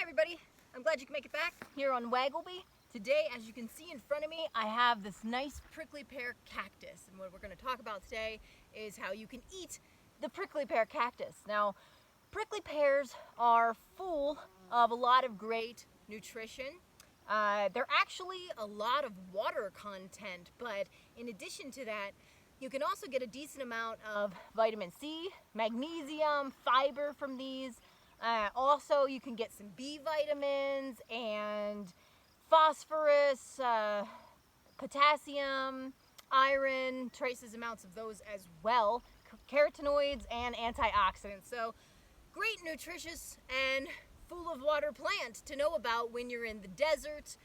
everybody, I'm glad you can make it back here on Waggleby. Today, as you can see in front of me, I have this nice prickly pear cactus, and what we're going to talk about today is how you can eat the prickly pear cactus. Now, prickly pears are full of a lot of great nutrition. They're actually a lot of water content, but in addition to that, you can also get a decent amount of vitamin C, magnesium, fiber from these. Also, you can get some B vitamins and phosphorus, potassium, iron, traces amounts of those as well, carotenoids and antioxidants. So great, nutritious, and full of water plant to know about when you're in the desert,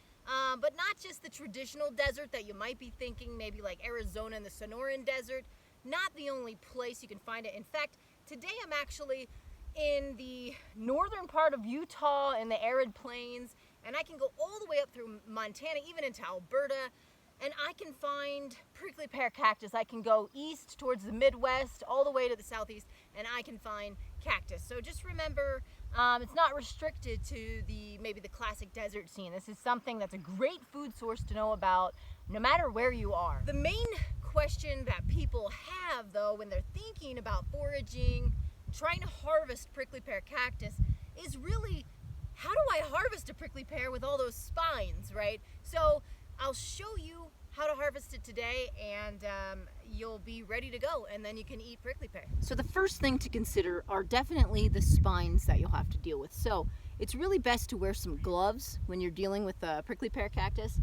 but not just the traditional desert that you might be thinking, maybe like Arizona and the Sonoran Desert. Not the only place you can find it. In fact, today I'm actually in the northern part of Utah in the arid plains, and I can go all the way up through Montana, even into Alberta, and I can find prickly pear cactus. I can go east towards the Midwest, all the way to the southeast, and I can find cactus. So just remember, it's not restricted to maybe the classic desert scene. This is something that's a great food source to know about, no matter where you are. The main question that people have, though, when they're thinking about foraging, trying to harvest prickly pear cactus, is really, how do I harvest a prickly pear with all those spines, right? So I'll show you how to harvest it today, and you'll be ready to go, and then you can eat prickly pear. So the first thing to consider are definitely the spines that you'll have to deal with. So it's really best to wear some gloves when you're dealing with a prickly pear cactus.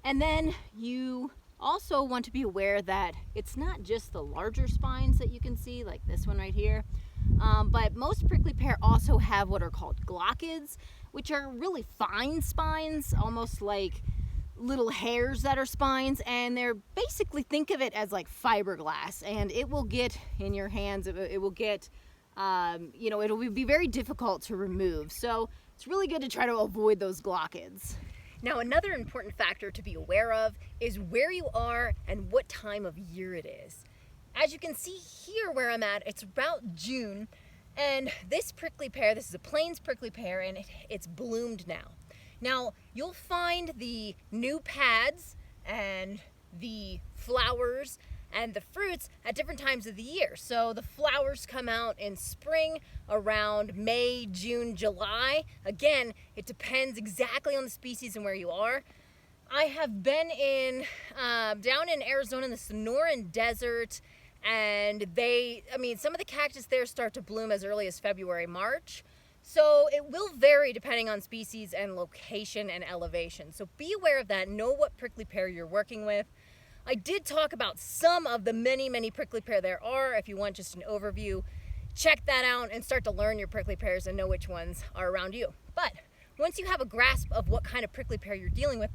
And then you also want to be aware that it's not just the larger spines that you can see, like this one right here, but most prickly pear also have what are called glochids, which are really fine spines, almost like little hairs that are spines, and they're basically, think of it as like fiberglass, and it will get in your hands. It will get, it'll be very difficult to remove. So it's really good to try to avoid those glochids. Now, another important factor to be aware of is where you are and what time of year it is. As you can see here where I'm at, it's about June, and this prickly pear, this is a plains prickly pear, and it's bloomed now. Now, you'll find the new pads and the flowers and the fruits at different times of the year. So the flowers come out in spring around May, June, July. Again, it depends exactly on the species and where you are. I have been down in Arizona in the Sonoran Desert, and some of the cactus there start to bloom as early as February, March. So it will vary depending on species and location and elevation. So be aware of that. Know what prickly pear you're working with. I did talk about some of the many, many prickly pear there are. If you want just an overview, check that out and start to learn your prickly pears and know which ones are around you. But once you have a grasp of what kind of prickly pear you're dealing with,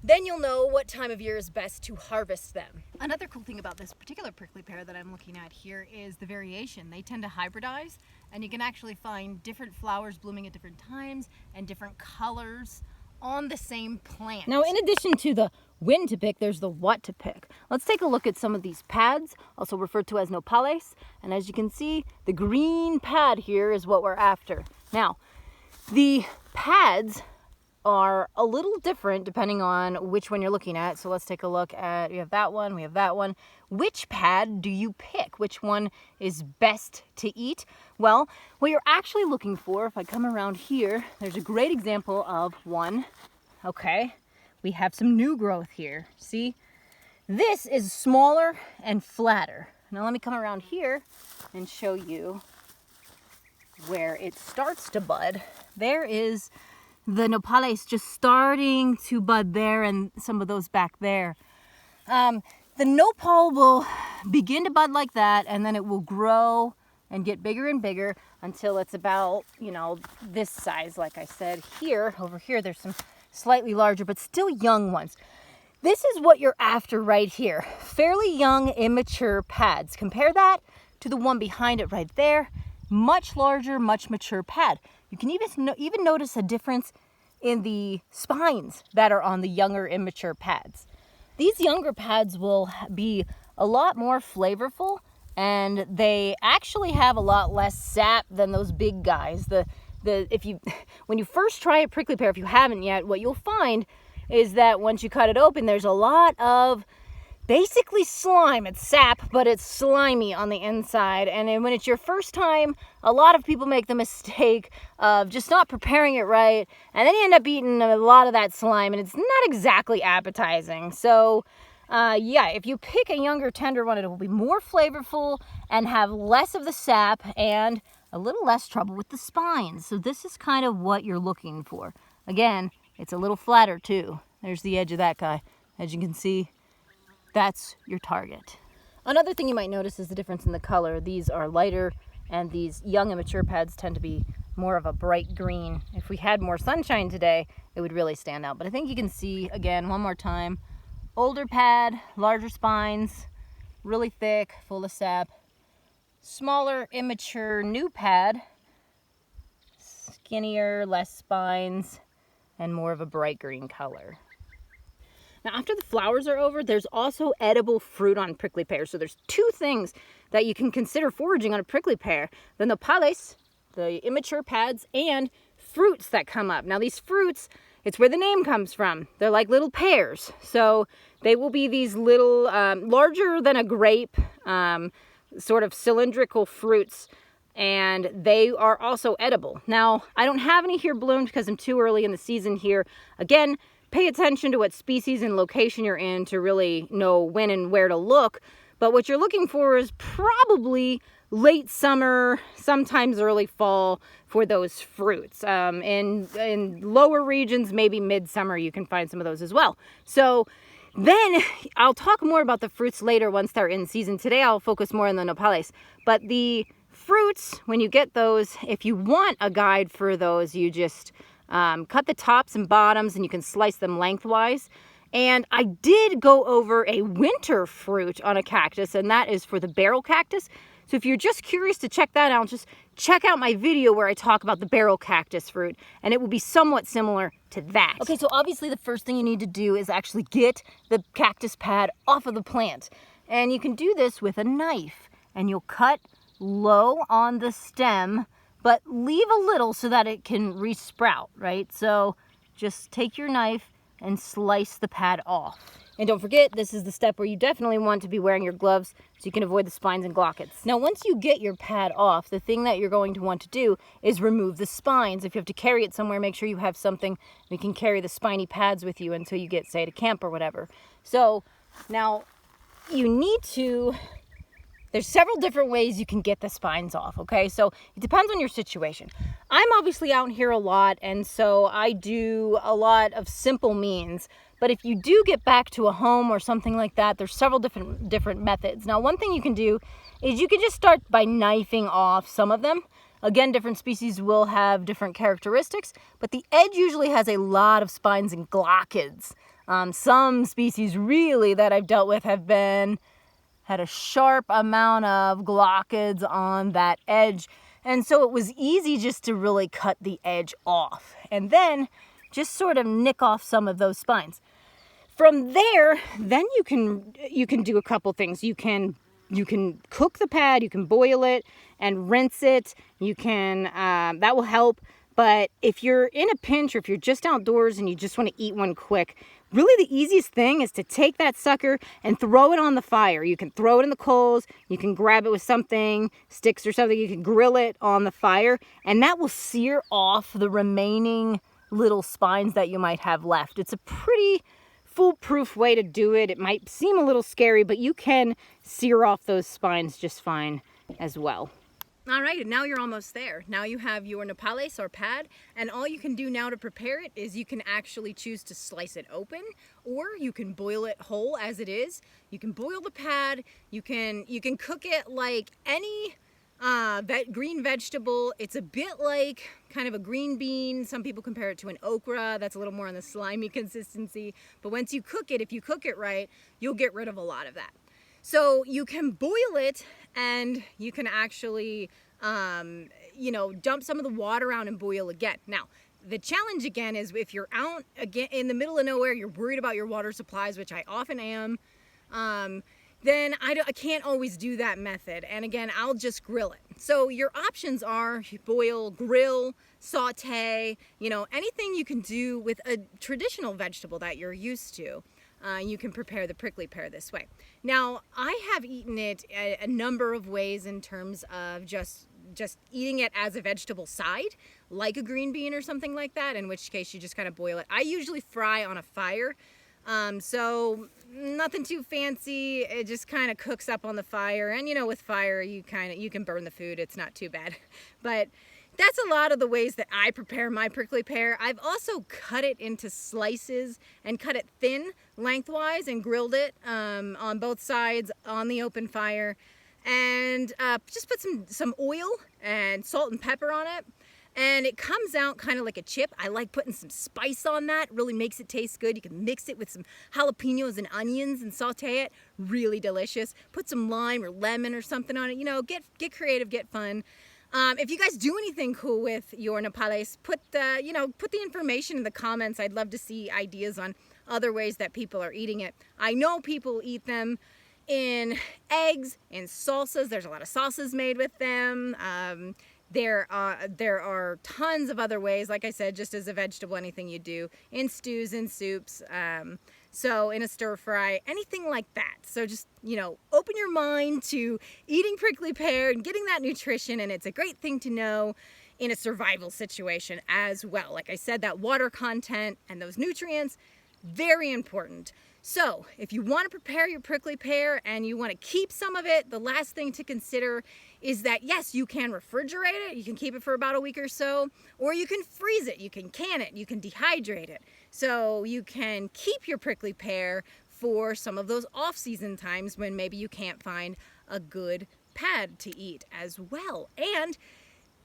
then you'll know what time of year is best to harvest them. Another cool thing about this particular prickly pear that I'm looking at here is the variation. They tend to hybridize, and you can actually find different flowers blooming at different times and different colors on the same plant. Now, in addition to the when to pick, there's the what to pick. Let's take a look at some of these pads, also referred to as Nopales. And as you can see, the green pad here is what we're after. Now, the pads are a little different depending on which one you're looking at. So let's take a look at, we have that one, we have that one. Which pad do you pick? Which one is best to eat? Well, what you're actually looking for, if I come around here, there's a great example of one. Okay, we have some new growth here. See, this is smaller and flatter. Now let me come around here and show you where it starts to bud. There is the Nopales just starting to bud there, and some of those back there. The nopal will begin to bud like that, and then it will grow and get bigger and bigger until it's about, this size. Like I said, over here, there's some slightly larger, but still young ones. This is what you're after right here. Fairly young, immature pads. Compare that to the one behind it right there. Much larger, much mature pad. You can even notice a difference in the spines that are on the younger, immature pads. These younger pads will be a lot more flavorful, and they actually have a lot less sap than those big guys. when you first try a prickly pear, if you haven't yet, what you'll find is that once you cut it open, there's a lot of basically slime. It's sap, but it's slimy on the inside. And then when it's your first time, a lot of people make the mistake of just not preparing it right, and then you end up eating a lot of that slime, and it's not exactly appetizing. So yeah, if you pick a younger, tender one, it will be more flavorful and have less of the sap and a little less trouble with the spines. So this is kind of what you're looking for. Again, it's a little flatter too. There's the edge of that guy. As you can see, that's your target. Another thing you might notice is the difference in the color. These are lighter, and these young and mature pads tend to be more of a bright green. If we had more sunshine today, it would really stand out. But I think you can see, again, one more time, older pad, larger spines, really thick, full of sap. Smaller, immature, new pad, skinnier, less spines, and more of a bright green color. Now, after the flowers are over, there's also edible fruit on prickly pears. So there's two things that you can consider foraging on a prickly pear: the nopales, the immature pads, and fruits that come up. Now, these fruits, it's where the name comes from. They're like little pears. So they will be these little, larger than a grape, sort of cylindrical fruits, and they are also edible. Now, I don't have any here bloomed because I'm too early in the season here. Again, pay attention to what species and location you're in to really know when and where to look. But what you're looking for is probably late summer, sometimes early fall for those fruits. In lower regions, maybe midsummer, you can find some of those as well. So then I'll talk more about the fruits later once they're in season. Today I'll focus more on the nopales. But the fruits, when you get those, if you want a guide for those, you just cut the tops and bottoms, and you can slice them lengthwise. And I did go over a winter fruit on a cactus, and that is for the barrel cactus. So if you're just curious to check that out, just check out my video where I talk about the barrel cactus fruit, and it will be somewhat similar to that. Okay, so obviously the first thing you need to do is actually get the cactus pad off of the plant. And you can do this with a knife, and you'll cut low on the stem, but leave a little so that it can resprout, right? So just take your knife and slice the pad off. And don't forget, this is the step where you definitely want to be wearing your gloves so you can avoid the spines and glockets. Now, once you get your pad off, the thing that you're going to want to do is remove the spines. If you have to carry it somewhere, make sure you have something you can carry the spiny pads with you until you get, say, to camp or whatever. So now you need to... There's several different ways you can get the spines off, okay? So it depends on your situation. I'm obviously out here a lot, and so I do a lot of simple means. But if you do get back to a home or something like that, there's several different methods. Now, one thing you can do is you can just start by knifing off some of them. Again, different species will have different characteristics, but the edge usually has a lot of spines and glochids. Some species really that I've dealt with have had a sharp amount of glochids on that edge. And so it was easy just to really cut the edge off and then just sort of nick off some of those spines. From there, then you can do a couple things. You can cook the pad, you can boil it and rinse it. You can, that will help. But if you're in a pinch or if you're just outdoors and you just want to eat one quick, really the easiest thing is to take that sucker and throw it on the fire. You can throw it in the coals, you can grab it with something, sticks or something, you can grill it on the fire, and that will sear off the remaining little spines that you might have left. It's a pretty foolproof way to do it. It might seem a little scary, but you can sear off those spines just fine as well. All right, and now you're almost there. Now you have your nopales or pad, and all you can do now to prepare it is you can actually choose to slice it open, or you can boil it whole as it is. You can boil the pad, you can cook it like any green vegetable. It's a bit like kind of a green bean. Some people compare it to an okra. That's a little more on the slimy consistency. But once you cook it, if you cook it right, you'll get rid of a lot of that. So you can boil it, and you can actually, dump some of the water out and boil again. Now, the challenge again is if you're out again in the middle of nowhere, you're worried about your water supplies, which I often am. then I can't always do that method. And again, I'll just grill it. So your options are boil, grill, saute, anything you can do with a traditional vegetable that you're used to. You can prepare the prickly pear this way. Now, I have eaten it a number of ways in terms of just eating it as a vegetable side, like a green bean or something like that, in which case you just kind of boil it. I usually fry on a fire, so nothing too fancy. It just kind of cooks up on the fire, and with fire you can burn the food. It's not too bad. But that's a lot of the ways that I prepare my prickly pear. I've also cut it into slices and cut it thin lengthwise and grilled it on both sides on the open fire, and just put some oil and salt and pepper on it, and it comes out kind of like a chip. I like putting some spice on that. It really makes it taste good. You can mix it with some jalapenos and onions and saute it. Really delicious. Put some lime or lemon or something on it. Get creative, get fun. If you guys do anything cool with your nopales, put the information in the comments. I'd love to see ideas on other ways that people are eating it. I know people eat them in eggs, in salsas. There's a lot of salsas made with them. There are tons of other ways, like I said, just as a vegetable, anything you do, in stews, in soups, so in a stir fry, anything like that. So just, open your mind to eating prickly pear and getting that nutrition, and it's a great thing to know in a survival situation as well. Like I said, that water content and those nutrients, very important. So if you want to prepare your prickly pear and you want to keep some of it, the last thing to consider is that yes, you can refrigerate it. You can keep it for about a week or so, or you can freeze it, you can can it, you can dehydrate it. So you can keep your prickly pear for some of those off-season times when maybe you can't find a good pad to eat as well. And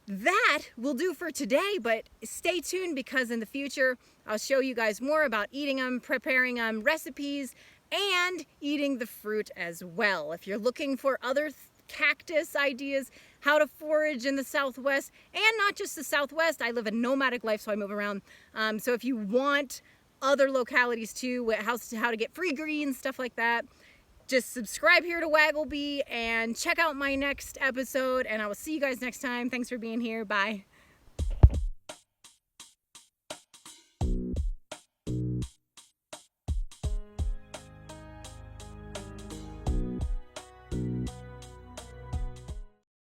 that will do for today, but stay tuned because in the future I'll show you guys more about eating them, preparing them, recipes, and eating the fruit as well. If you're looking for other cactus ideas, how to forage in the Southwest, and not just the Southwest, I live a nomadic life, so I move around. So if you want other localities too, how to get free greens, stuff like that, just subscribe here to Wagglebee and check out my next episode, and I will see you guys next time. Thanks for being here. Bye.